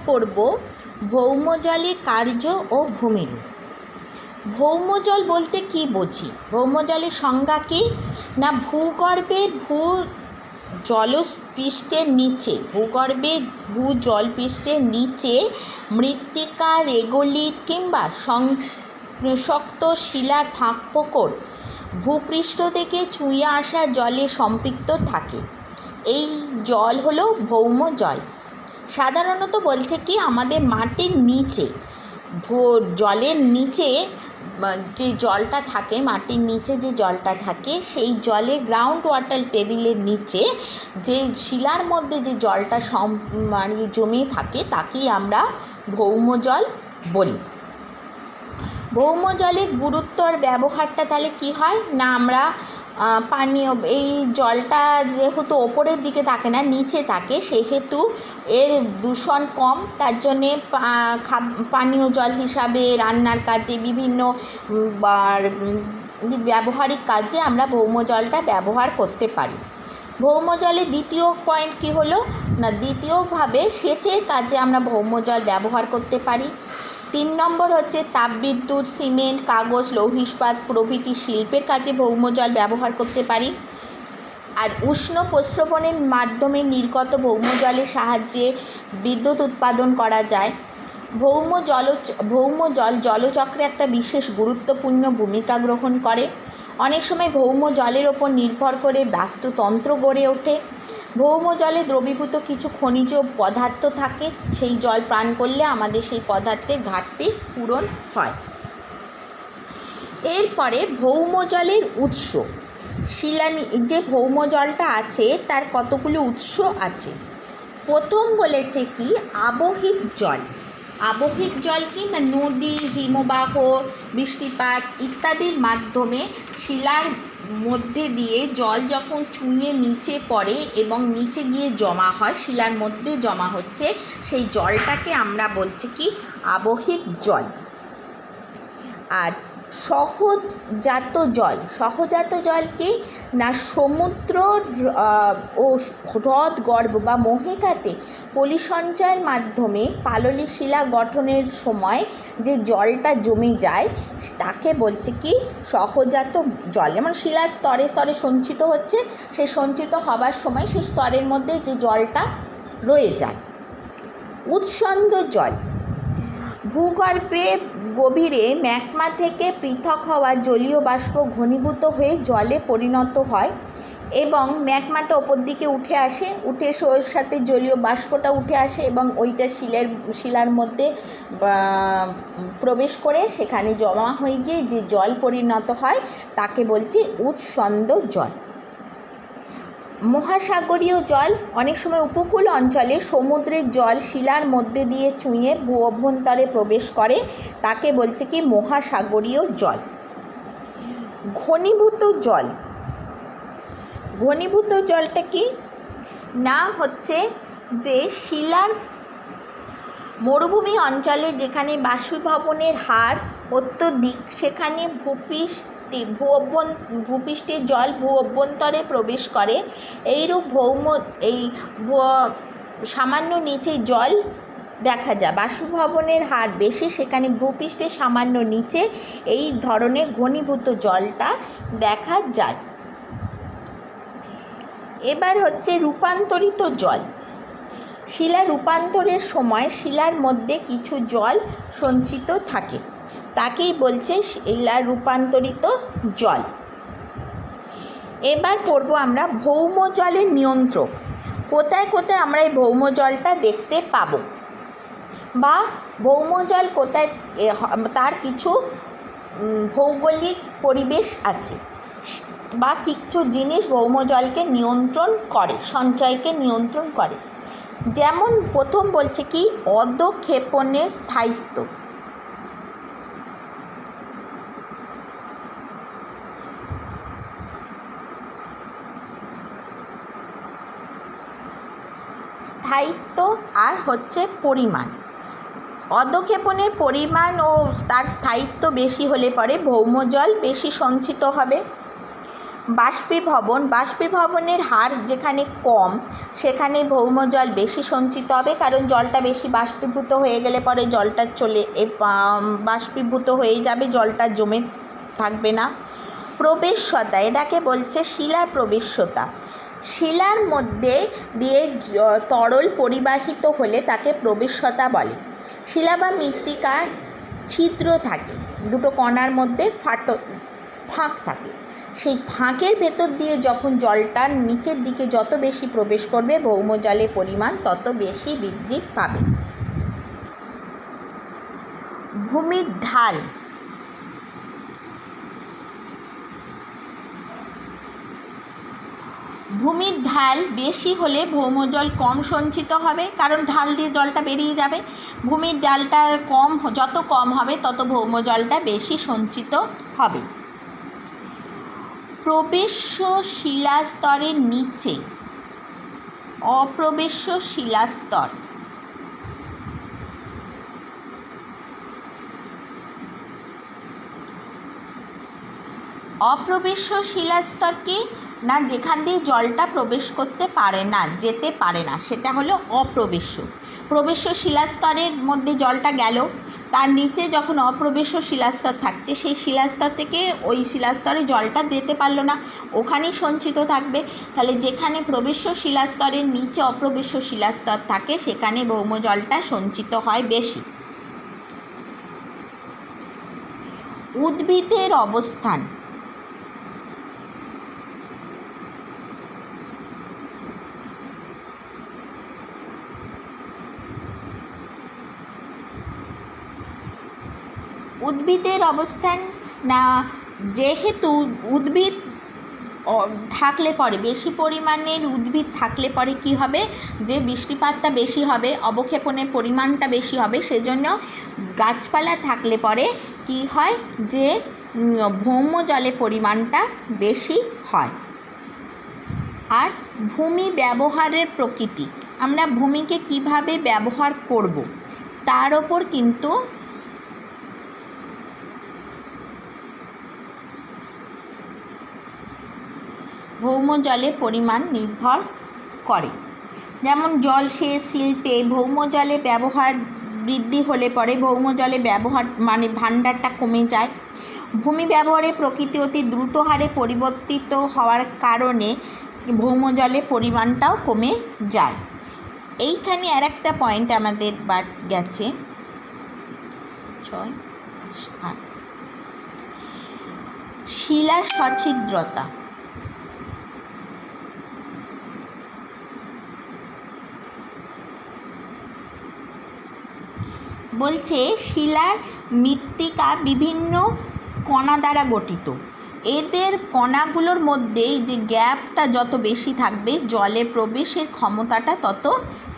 পড়ব ভৌমজলের কার্য ও ভূমিরূপ। ভৌমজল বলতে কি বুঝি? ভৌমজলের সংজ্ঞা কি না, ভূগর্ভের জলপৃষ্ঠের নিচে, ভূগর্ভে জলপৃষ্ঠের নিচে মৃত্তিকা, রেগোলিথ কিংবা শক্ত শিলার ফাঁক ফোকর ভূপৃষ্ঠ থেকে চুঁইয়ে আসা জলে সম্পৃক্ত থাকে। এই জল হলো ভৌম জল। সাধারণত বলছে কি, আমাদের মাটির নিচে, জলের নিচে যে জলটা থাকে, মাটির নিচে যে জলটা থাকে, সেই জলে গ্রাউন্ড ওয়াটার টেবিলের নিচে যে শিলার মধ্যে যে জলটা জমে থাকে তাকেই আমরা ভৌম জল বলি। ভৌম জলের গুরুত্ব আর ব্যবহারটা তাহলে কি হয় না, আমরা পানীয়, এই জলটা যেহেতু ওপরের দিকে থাকে না, নিচে থাকে, সেহেতু এর দূষণ কম। তার জন্যে পানীয় জল হিসাবে, রান্নার কাজে, বিভিন্ন ব্যবহারিক কাজে আমরা ভৌম জলটা ব্যবহার করতে পারি। ভৌম জলের দ্বিতীয় পয়েন্ট কি হলো না, দ্বিতীয়ভাবে সেচের কাজে আমরা ভৌম জল ব্যবহার করতে পারি। 3 নম্বর হচ্ছে তাপবিদ্যুৎ, সিমেন্ট, কাগজ, লৌহ ইস্পাত প্রভৃতি শিল্পের কাজে ভৌম জল ব্যবহার করতে পারি। আর উষ্ণ প্রস্রবণের মাধ্যমে নির্গত ভৌম জলের সাহায্যে বিদ্যুৎ উৎপাদন করা যায়। ভৌম জল জলচক্রে একটা বিশেষ গুরুত্বপূর্ণ ভূমিকা গ্রহণ করে। অনেক সময় ভৌম জলের ওপর নির্ভর করে বাস্তুতন্ত্র গড়ে ওঠে। ভৌম জলে দ্রবীভূত কিছু খনিজ পদার্থ থাকে, সেই জল পান করলে আমাদের সেই পদার্থের ঘাটতি পূরণ হয়। এরপরে ভৌম জলের উৎস। যে ভৌম জলটা আছে তার কতগুলো উৎস আছে। প্রথম বলেছে কি, আবহিক জল। আবহিক জল কি না, নদী, হিমবাহ, বৃষ্টিপাত ইত্যাদির মাধ্যমে শিলার মধ্যে দিয়ে জল যখন চুঁইয়ে নিচে পড়ে এবং নিচে গিয়ে জমা হয়, শিলার মধ্যে জমা হচ্ছে, সেই জলটাকে আমরা বলছি কি আবহিক জল। আর সহজাত জল। সহজাত জল কি না, সমুদ্র ও হ্রদ গর্ভ বা মহিকাতে পলি সঞ্চয়ের মাধ্যমে পাললিক শিলা গঠনের সময় যে জলটা জমে যায় তাকে বলছে কি সহজাত জল। যেমন শিলার স্তরে স্তরে সঞ্চিত হচ্ছে, সেই সঞ্চিত হবার সময় সেই স্তরের মধ্যে যে জলটা রয়ে যায়। উৎসন্দ জল। ভূগর্ভে গভীরে ম্যাগমা থেকে পৃথক হওয়া জলীয় বাষ্প ঘনীভূত হয়ে জলে পরিণত হয় এবং ম্যাগমাটা ওপর দিকে উঠে এসে ওর সাথে জলীয় বাষ্পটা উঠে আসে এবং ওইটা শিলার মধ্যে প্রবেশ করে সেখানে জমা হয়ে গিয়ে যে জল পরিণত হয় তাকে বলছি উৎসন্দ জল। মহাসাগরীয় জল। অনেক সময় উপকূল অঞ্চলে সমুদ্রের জল শিলার মধ্যে দিয়ে চুঁইয়ে ভূ অভ্যন্তরে প্রবেশ করে, তাকে বলছে কি মহাসাগরীয় জল। ঘনীভূত জল। ঘনীভূত জলটা কি না, হচ্ছে যে শিলার মরুভূমি অঞ্চলে যেখানে বাষ্পীভবনের হার অত্যধিক, সেখানে ভূপৃষ্ঠের জল ভূ অভ্যন্তরে প্রবেশ করে। এইরূপ সামান্য নিচে জল দেখা যায়, বাষ্পীভবনের হার বেশি, সেখানে ভূপৃষ্ঠের সামান্য নিচে এই ধরনের ঘনীভূত জলটা দেখা যায়। এবার হচ্ছে রূপান্তরিত জল। শিলা রূপান্তরের সময় শিলার মধ্যে কিছু জল সঞ্চিত থাকে, তাকেই বলছে শিলা রূপান্তরিত জল। এবার পড়ব আমরা ভৌম জলের নিয়ন্ত্রক। কোথায় কোথায় আমরা এই ভৌম জলটা দেখতে পাব, বা ভৌম জল কোথায়, তার কিছু ভৌগোলিক পরিবেশ আছে বা কিছু জিনিস ভৌম জলকে নিয়ন্ত্রণ করে, সঞ্চয়কে নিয়ন্ত্রণ করে। যেমন প্রথম বলছে কি অধঃক্ষেপণের স্থায়িত্ব। স্থায়িত্ব আর হচ্ছে পরিমাণ। অধঃক্ষেপণের পরিমাণ ও তার স্থায়িত্ব বেশি হলে পরে ভৌম জল বেশি সঞ্চিত হবে। বাষ্পীভবনের হার যেখানে কম সেখানে ভৌমজল বেশি সঞ্চিত হবে, কারণ জলটা বেশি বাষ্পীভূত হয়ে গেলে পরে জলটা বাষ্পীভূত হয়ে যাবে, জলটা জমে থাকবে না। প্রবেশ্যতা, এটাকে বলছে শিলার প্রবেশ্যতা। শিলার মধ্যে দিয়ে তরল পরিবাহিত হলে তাকে প্রবেশ্যতা বলে। শিলা বা মৃত্তিকার ছিদ্র থাকে, দুটো কণার মধ্যে ফাঁক থাকে, সেই ফাঁকের ভেতর দিয়ে যখন জলটা নিচের দিকে যত বেশি প্রবেশ করবে ভৌমজলের পরিমাণ তত বেশি বৃদ্ধি পাবে। ভূমির ঢাল, ভূমির ঢাল বেশি হলে ভৌমজল কম সঞ্চিত হবে, কারণ ঢাল দিয়ে জলটা বেরিয়ে যাবে। ভূমির ঢালটা যত কম হবে তত ভৌমজলটা বেশি সঞ্চিত হবে। প্রবেশ্য শিলাস্তরের নিচে অপ্রবেশ্য শিলাস্তর, অপ্রবেশ্য শিলাস্তর কি না, যেখান দিয়ে জলটা প্রবেশ করতে পারে না, যেতে পারে না, সেটা হলো অপ্রবেশ্য। প্রবেশ্য শিলাস্তরের মধ্যে জলটা গেল, তার নিচে যখন অপ্রবেশ্য শিলাস্তর থাকছে সেই শিলাস্তর থেকে ওই শিলাস্তরে জলটা যেতে পারলো না, ওখানেই সঞ্চিত থাকবে। তাহলে যেখানে প্রবেশ্য শিলাস্তরের নিচে অপ্রবেশ্য শিলাস্তর থাকে সেখানে ভৌমজলটা সঞ্চিত হয় বেশি। উদ্ভিদের অবস্থান, উদ্ভিদের অবস্থান না, যেহেতু উদ্ভিদ থাকলে পরে বেশি পরিমাণের উদ্ভিদ থাকলে পরে কি হবে, যে বৃষ্টিপাতটা বেশি হবে, অবক্ষেপণের পরিমাণটা বেশি হবে, সেজন্য গাছপালা থাকলে পরে কি হয় যে ভৌমজলের পরিমাণটা বেশি হয়। আর ভূমি ব্যবহারের প্রকৃতি, আমরা ভূমিকে কিভাবে ব্যবহার করব তার ওপর কিন্তু ভৌমজলের পরিমাণ নির্ভর করে। যেমন জলসেচ শিল্পে ভৌমজলের ব্যবহার বৃদ্ধি হলে পরে ভৌমজলের ব্যবহার ভাণ্ডারটা কমে যায়। ভূমি ব্যবহারের প্রকৃতি অতি দ্রুত হারে পরিবর্তিত হওয়ার কারণে ভৌমজলের পরিমাণটাও কমে যায়। এইখানে আর একটা পয়েন্ট আমাদের বাদ গেছে, 6, 8, শিলা সছিদ্রতা। বলছে শিলার মৃত্তিকা বিভিন্ন কণা দ্বারা গঠিত, এদের কণাগুলোর মধ্যে যে গ্যাপটা যত বেশি থাকবে জলের প্রবেশের ক্ষমতাটা তত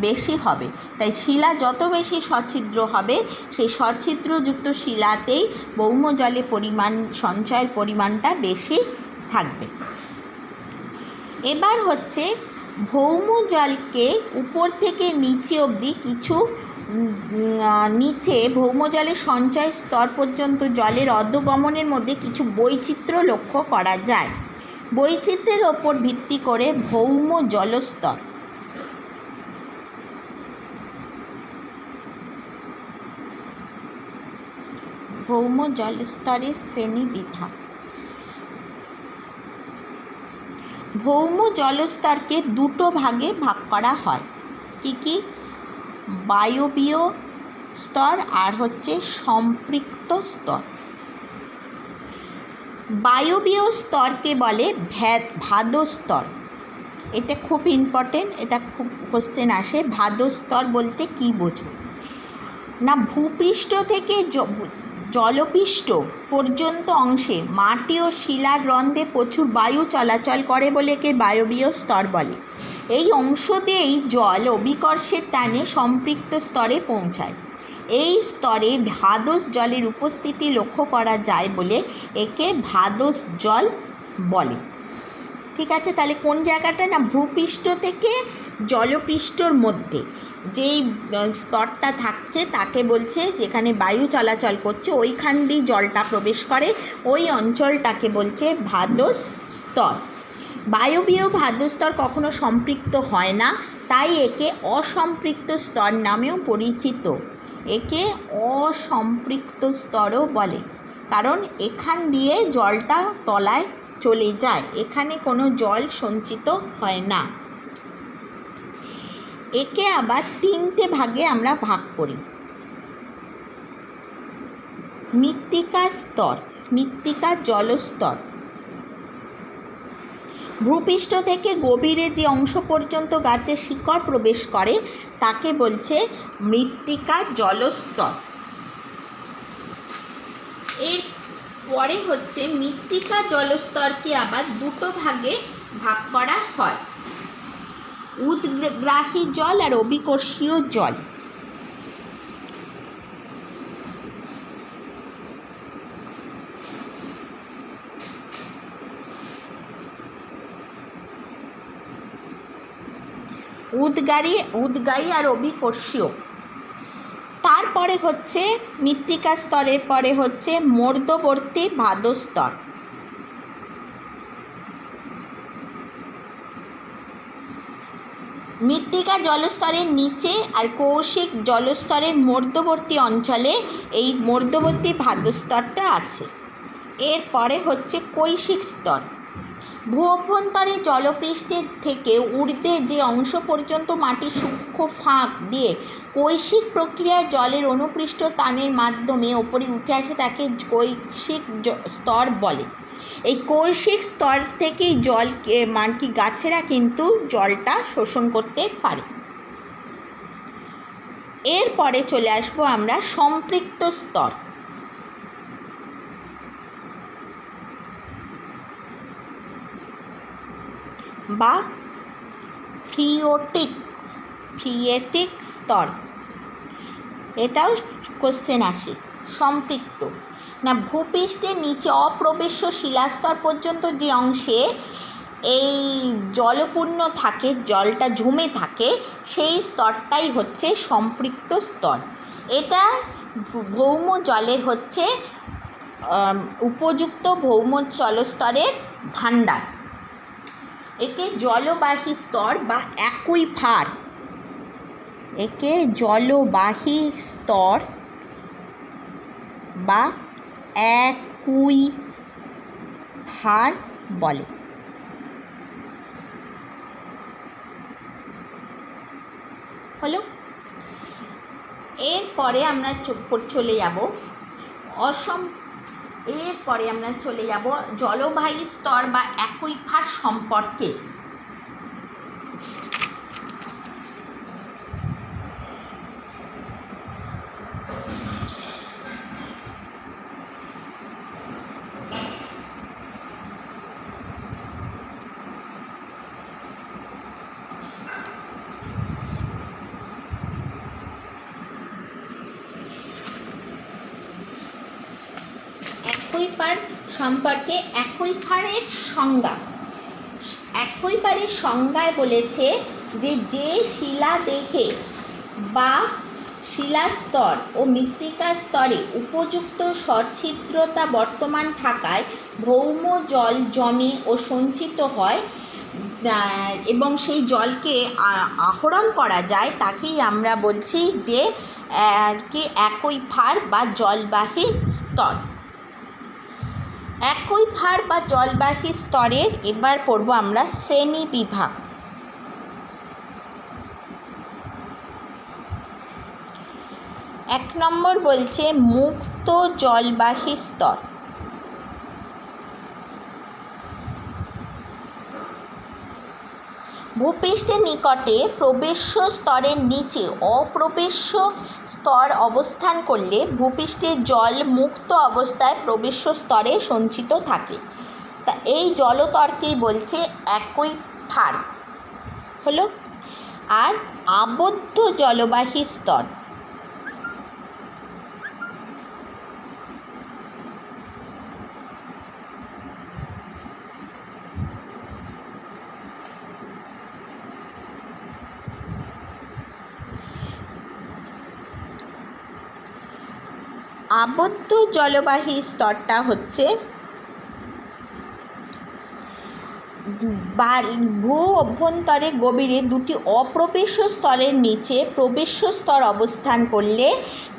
বেশি হবে। তাই শিলা যত বেশি সছিদ্র হবে সেই সছিদ্রযুক্ত শিলাতেই ভৌমজলের সঞ্চয়ের পরিমাণটা বেশি থাকবে। এবার হচ্ছে ভৌমজলকে উপর থেকে নিচে অবধি কিছু নিচে ভৌমজলের সঞ্চয় স্তর পর্যন্ত জলের অধোগমনের মধ্যে কিছু বৈচিত্র্য লক্ষ্য করা যায়। বৈচিত্র্যের ওপর ভিত্তি করে ভৌম জলস্তর, ভৌম জলস্তরের শ্রেণীবিভাগ। ভৌম জলস্তরকে দুটো ভাগে ভাগ করা হয়, কি বায়বীয় স্তর আর হচ্ছে সম্পৃক্ত স্তর। বায়বীয় স্তরকে বলে ভাদস্তর। এটা খুব ইম্পর্টেন্ট, এটা খুব কোশ্চেন আসে। ভাদস্তর বলতে কি বোঝো না, ভূপৃষ্ঠ থেকে জলপৃষ্ঠ পর্যন্ত অংশে মাটি ও শিলার রন্ধ্রে প্রচুর বায়ু চলাচল করে বলে একে বায়বীয় স্তর বলে। এই অংশ দিয়েই জল অভিকর্ষের টানে সম্পৃক্ত স্তরে পৌঁছায়। এই স্তরে ভাদস জলের উপস্থিতি লক্ষ্য করা যায় বলে একে ভাদস জল বলে। ঠিক আছে, তাহলে কোন জায়গাটা না, ভূপৃষ্ঠ থেকে জলপৃষ্ঠর মধ্যে যেই স্তরটা থাকছে তাকে বলছে, যেখানে বায়ু চলাচল করছে ওইখান দিয়ে জলটা প্রবেশ করে, ওই অঞ্চলটাকে বলছে ভাদস স্তর। বায়বীয় ভাদ্যস্তর কখনো সম্পৃক্ত হয় না, তাই একে অসম্পৃক্ত স্তর নামেও পরিচিত। একে অসম্পৃক্ত স্তরও বলে, কারণ এখান দিয়ে জলটা তলায় চলে যায়, এখানে কোনো জল সঞ্চিত হয় না। একে আবার 3টে ভাগে আমরা ভাগ করি। মৃত্তিকা স্তর, মৃত্তিকা জলস্তর। ভূপৃষ্ঠ থেকে গভীরে যে অংশ পর্যন্ত গাছের শিকড় প্রবেশ করে তাকে বলছে মৃত্তিকা জলস্তর। এর পরে হচ্ছে মৃত্তিকা জলস্তরকে আবার 2টো ভাগে ভাগ করা হয়, উদ্গ্রাহী জল আর অভিকর্ষীয় জল। উদ্গায়ী আর অভিকর্ষীয়। তারপরে হচ্ছে মৃত্তিকা স্তরের পরে হচ্ছে মধ্যবর্তী ভাদস্তর। মৃত্তিকা জলস্তরের নিচে আর কৌশিক জলস্তরের মধ্যবর্তী অঞ্চলে এই মধ্যবর্তী ভাদস্তরটা আছে। এরপরে হচ্ছে কৈশিক স্তর। ভূ অভ্যন্তরে জলপৃষ্ঠের থেকে ঊর্ধ্বে যে অংশ পর্যন্ত মাটির সূক্ষ্ম ফাঁক দিয়ে কৈশিক প্রক্রিয়ায় জলের অনুপৃষ্ঠ টানের মাধ্যমে ওপরে উঠে আসে তাকে কৈশিক স্তর বলে। এই কৈশিক স্তর থেকেই জলকে গাছেরা কিন্তু জলটা শোষণ করতে পারে। এরপরে চলে আসবো আমরা সম্পৃক্ত স্তর বা ফ্রিয়েটিক স্তর। এটাও কোশ্চেন আসে। সম্পৃক্ত না, ভূপৃষ্ঠের নিচে অপ্রবেশ্য শিলাস্তর পর্যন্ত যে অংশে এই জলপূর্ণ থাকে, জলটা জমে থাকে, সেই স্তরটাই হচ্ছে সম্পৃক্ত স্তর। এটা ভৌম জলের হচ্ছে উপযুক্ত ভৌম জলস্তরের ভাণ্ডার। একে জলবাহী স্তর বা অ্যাকুইফার, একে জলবাহী স্তর বা অ্যাকুইফার বলে। হলো। এরপরে আমরা চলে যাব জলবাহী স্তর বা অ্যাকুইফার সম্পর্কে। অ্যাকুইফার সম্পর্কে অ্যাকুইফারের সংজ্ঞা। অ্যাকুইফারের সংজ্ঞায় বলেছে যে শিলাদেহে বা শিলাস্তর ও মৃত্তিকা স্তরে উপযুক্ত সচ্ছিদ্রতা বর্তমান থাকায় ভৌম জল জমে ও সঞ্চিত হয় এবং সেই জলকে আহরণ করা যায়, তাকেই আমরা বলছি যে অ্যাকুইফার বা জলবাহী স্তর। অ্যাকুইফার বা জলবাহী স্তরের এবার পড়ব আমরা শ্রেণী বিভাগ। 1 নম্বর বলছে মুক্ত জলবাহী স্তর। ভূপৃষ্ঠের নিকটে প্রবেশ্য স্তরের নিচে অপ্রবেশ্য স্তর অবস্থান করলে ভূপৃষ্ঠের জল মুক্ত অবস্থায় প্রবেশ্য স্তরে সঞ্চিত থাকে। তা এই জলতরকেই বলছে অ্যাকুইফার। হলো। আর আবদ্ধ জলবাহী স্তর। আবদ্ধ জলবাহী স্তরটা হচ্ছে ভূ অভ্যন্তরে গভীরে দুটি অপ্রবেশ্য স্তরের নিচে প্রবেশ্য স্তর অবস্থান করলে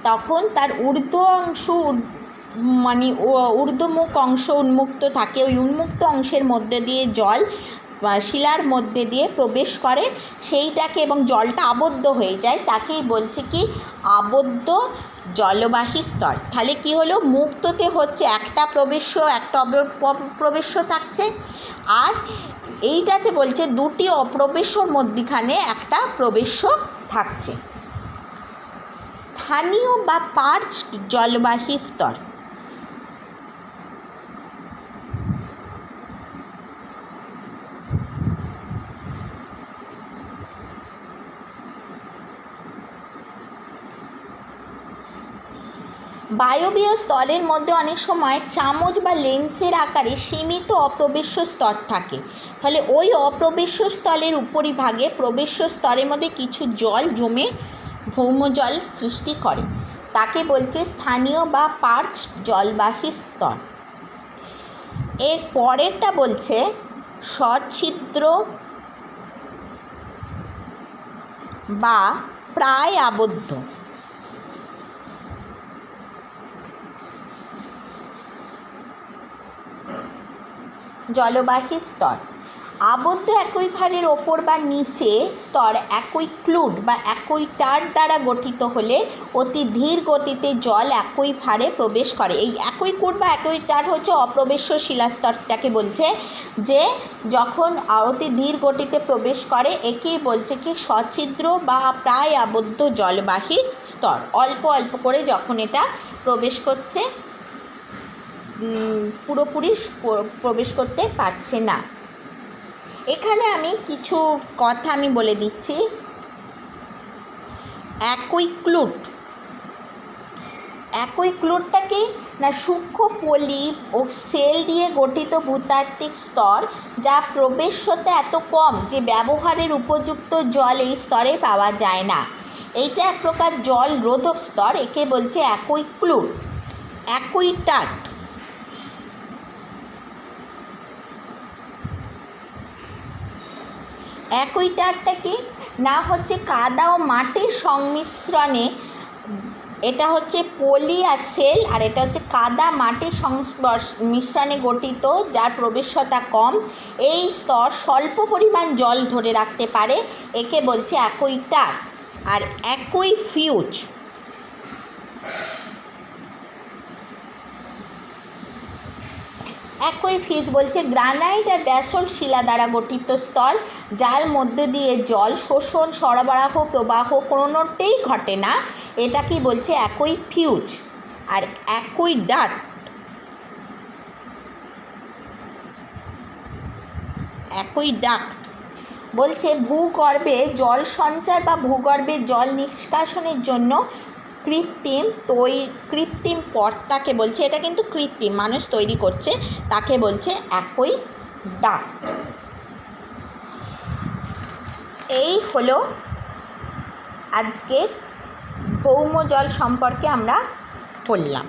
তখন তার ঊর্ধ্বমুখ অংশ উন্মুক্ত থাকে। ওই উন্মুক্ত অংশের মধ্যে দিয়ে জল শিলার মধ্যে দিয়ে প্রবেশ করে, সেইটাকে, এবং জলটা আবদ্ধ হয়ে যায়, তাকেই বলছে কি আবদ্ধ জলবাহী স্তর। তাহলে কি হলো, মুক্ততে হচ্ছে একটা প্রবেশ্য একটা অপ্রবেশ্য থাকছে, আর এইটাতে বলছে দুটি অপ্রবেশ্যর মধ্যখানে একটা প্রবেশ্য থাকছে। স্থানীয় বা পার্চড জলবাহী স্তর। বায়বীয় স্তরের মধ্যে অনেক সময় চামচ বা লেন্সের আকারে সীমিত অপ্রবেশ্য স্তর থাকে। ফলে ওই অপ্রবেশ্য স্তরের উপরিভাগে প্রবেশ্য স্তরের মধ্যে কিছু জল জমে ভৌমজল সৃষ্টি করে, তাকে বলছে স্থানীয় বা পার্চ জলবাহী স্তর। এর পরেরটা বলছে সচ্ছিদ্র বা প্রায় আবদ্ধ। জলবাহী স্তর আবদ্ধ অ্যাকুইফারের ওপর বা নিচে স্তর অ্যাকুইক্লুড বা অ্যাকুইটার দ্বারা গঠিত হলে অতি ধীর গতিতে জল অ্যাকুইফারে প্রবেশ করে। এই অ্যাকুইক্লুড বা অ্যাকুইটার হচ্ছে অপ্রবেশ্য শিলাস্তরটাকে বলছে, যে যখন অতি ধীর গতিতে প্রবেশ করে একেই বলছে কি সচ্ছিদ্র বা প্রায় আবদ্ধ জলবাহী স্তর। অল্প অল্প করে যখন এটা প্রবেশ করছে, পুরোপুরি প্রবেশ করতে পারছে না। এখানে আমি কিছু কথা বলে দিচ্ছি। অ্যাকুইক্লুডটা কি না, সূক্ষ্ম পলি ও সেল দিয়ে গঠিত ভূতাত্ত্বিক স্তর, যা প্রবেশ্যতা এত কম যে ব্যবহারের উপযুক্ত জল এই স্তরে পাওয়া যায় না। এইটা এক প্রকার জল রোধক স্তর, একে বলছে অ্যাকুইক্লুড। অ্যাকুইটারটা কি না, হচ্ছে কাদা ও মাটির সংমিশ্রণে, এটা হচ্ছে পলি আর সেল, আর এটা হচ্ছে কাদা মাটির মিশ্রণে গঠিত, যার প্রবেশ্যতা কম। এই স্তর স্বল্প পরিমাণ জল ধরে রাখতে পারে, একে বলছে অ্যাকুইটার। আর অ্যাকুইফিউজ বলছে গ্রানাইট আর ব্যাসল্ট শিলা দ্বারা গঠিত স্তর, যার মধ্যে দিয়ে জল শোষণ, সরবরাহ, প্রবাহ কোনোটাই ঘটে না, এটা কি বলছে অ্যাকুইফিউজ। আর অ্যাকুইডাক্ট বলছে ভূগর্ভে জল সঞ্চার বা ভূগর্ভে জল নিষ্কাশনের জন্য কৃত্রিম পথটাকে বলছে, এটা কিন্তু কৃত্রিম, মানুষ তৈরি করছে, তাকে বলছে অ্যাকুইডাক্ট। এই হলো আজকের ভৌম জল সম্পর্কে আমরা পড়লাম।